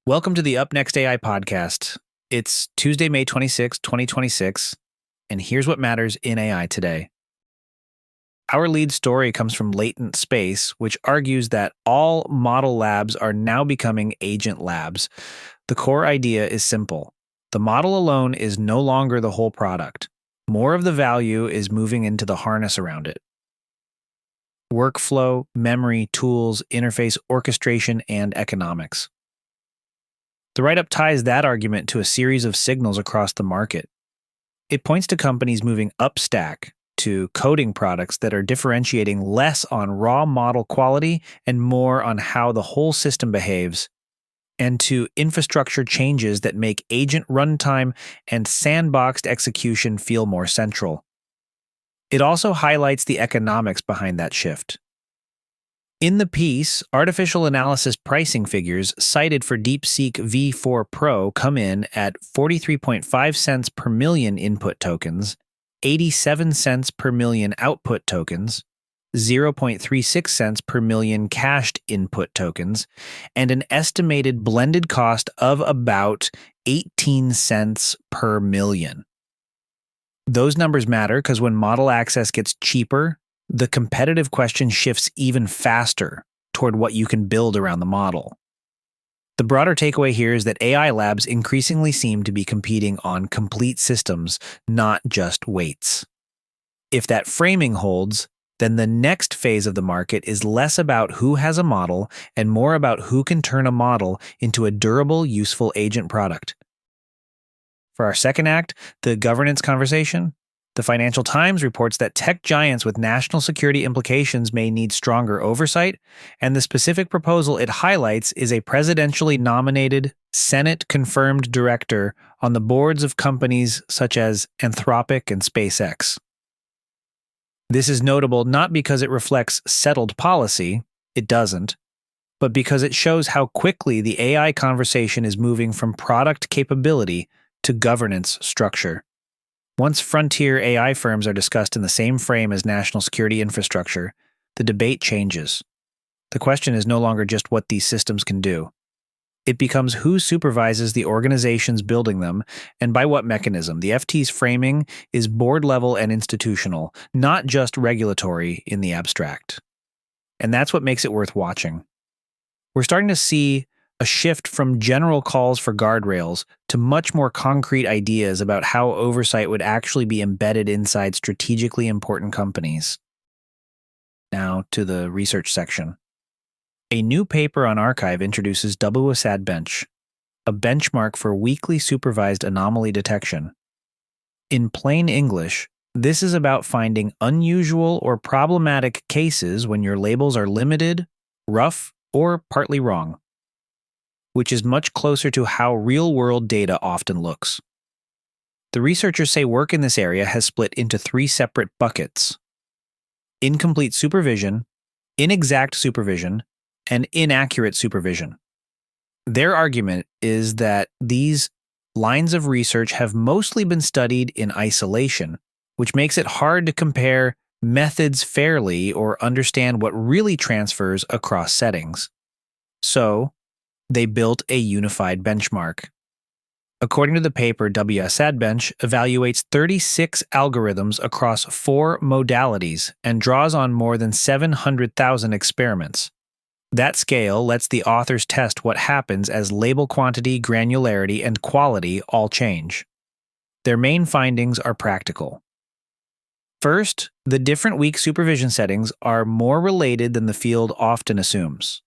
Welcome to the Up Next AI podcast. It's Tuesday, May 26, 2026, and here's what matters in AI today. Our lead story comes from Latent Space, which argues that all model labs are now becoming agent labs. The core idea is simple. The model alone is no longer the whole product. More of the value is moving into the harness around it. Workflow, memory, tools, interface, orchestration, and economics. The write-up ties that argument to a series of signals across the market. It points to companies moving upstack to coding products that are differentiating less on raw model quality and more on how the whole system behaves, and to infrastructure changes that make agent runtime and sandboxed execution feel more central. It also highlights the economics behind that shift. In the piece, artificial analysis pricing figures cited for DeepSeek V4 Pro come in at 43.5 cents per million input tokens, 87 cents per million output tokens, 0.36 cents per million cached input tokens, and an estimated blended cost of about 18 cents per million. Those numbers matter because when model access gets cheaper, the competitive question shifts even faster toward what you can build around the model. The broader takeaway here is that AI labs increasingly seem to be competing on complete systems, not just weights. If that framing holds, then the next phase of the market is less about who has a model and more about who can turn a model into a durable, useful agent product. For our second act, the governance conversation, the Financial Times reports that tech giants with national security implications may need stronger oversight, and the specific proposal it highlights is a presidentially nominated, Senate-confirmed director on the boards of companies such as Anthropic and SpaceX. This is notable not because it reflects settled policy, it doesn't, but because it shows how quickly the AI conversation is moving from product capability to governance structure. Once frontier AI firms are discussed in the same frame as national security infrastructure, the debate changes. The question is no longer just what these systems can do. It becomes who supervises the organizations building them and by what mechanism. The FT's framing is board level and institutional, not just regulatory in the abstract. And that's what makes it worth watching. We're starting to see a shift from general calls for guardrails to much more concrete ideas about how oversight would actually be embedded inside strategically important companies. Now to the research section. A new paper on arXiv introduces WSADBench, a benchmark for weakly supervised anomaly detection. In plain English, this is about finding unusual or problematic cases when your labels are limited, rough, or partly wrong, which is much closer to how real-world data often looks. The researchers say work in this area has split into three separate buckets: incomplete supervision, inexact supervision, and inaccurate supervision. Their argument is that these lines of research have mostly been studied in isolation, which makes it hard to compare methods fairly or understand what really transfers across settings. So, they built a unified benchmark. According to the paper, WSADBench evaluates 36 algorithms across 4 modalities and draws on more than 700,000 experiments. That scale lets the authors test what happens as label quantity, granularity, and quality all change. Their main findings are practical. First, the different weak supervision settings are more related than the field often assumes.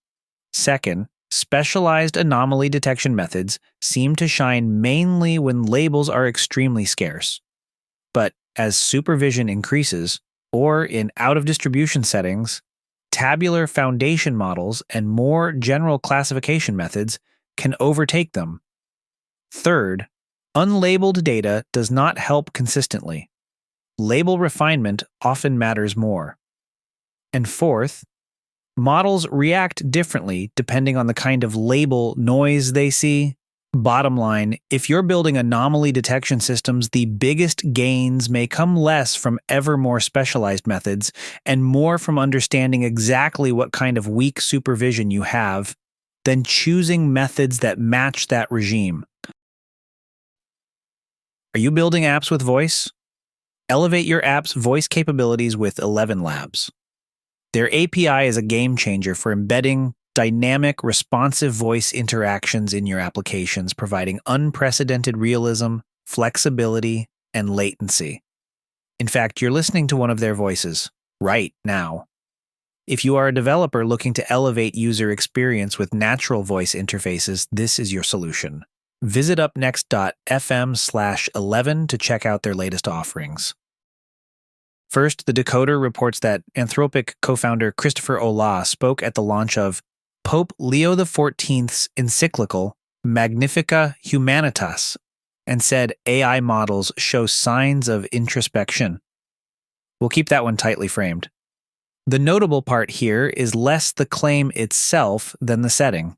Second, specialized anomaly detection methods seem to shine mainly when labels are extremely scarce. But as supervision increases, or in out-of-distribution settings, tabular foundation models and more general classification methods can overtake them. Third, unlabeled data does not help consistently. Label refinement often matters more. And fourth, models react differently depending on the kind of label noise they see. Bottom line, if you're building anomaly detection systems, the biggest gains may come less from ever more specialized methods and more from understanding exactly what kind of weak supervision you have then choosing methods that match that regime. Are you building apps with voice? Elevate your app's voice capabilities with 11 Labs. Their API is a game changer for embedding dynamic, responsive voice interactions in your applications, providing unprecedented realism, flexibility, and latency. In fact, you're listening to one of their voices right now. If you are a developer looking to elevate user experience with natural voice interfaces, this is your solution. Visit upnext.fm/11 to check out their latest offerings. First, the Decoder reports that Anthropic co-founder Christopher Olah spoke at the launch of Pope Leo XIV's encyclical Magnifica Humanitas and said AI models show signs of introspection. We'll keep that one tightly framed. The notable part here is less the claim itself than the setting.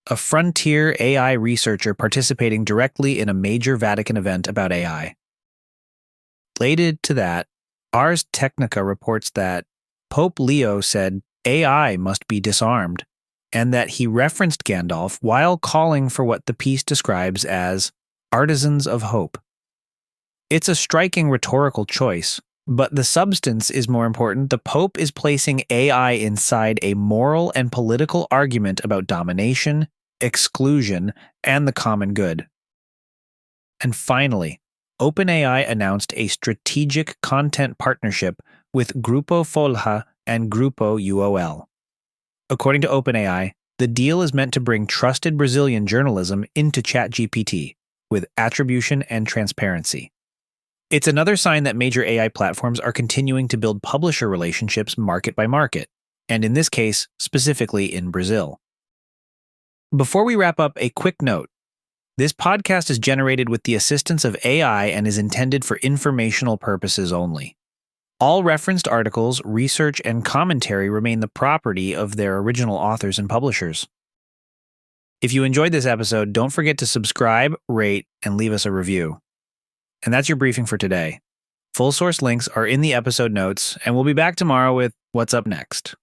A frontier AI researcher participating directly in a major Vatican event about AI. Related to that, Ars Technica reports that Pope Leo said AI must be disarmed, and that he referenced Gandalf while calling for what the piece describes as artisans of hope. It's a striking rhetorical choice, but the substance is more important. The Pope is placing AI inside a moral and political argument about domination, exclusion, and the common good. And finally, OpenAI announced a strategic content partnership with Grupo Folha and Grupo UOL. According to OpenAI, the deal is meant to bring trusted Brazilian journalism into ChatGPT with attribution and transparency. It's another sign that major AI platforms are continuing to build publisher relationships market by market, and in this case, specifically in Brazil. Before we wrap up, a quick note. This podcast is generated with the assistance of AI and is intended for informational purposes only. All referenced articles, research, and commentary remain the property of their original authors and publishers. If you enjoyed this episode, don't forget to subscribe, rate, and leave us a review. And that's your briefing for today. Full source links are in the episode notes, and we'll be back tomorrow with What's Up Next.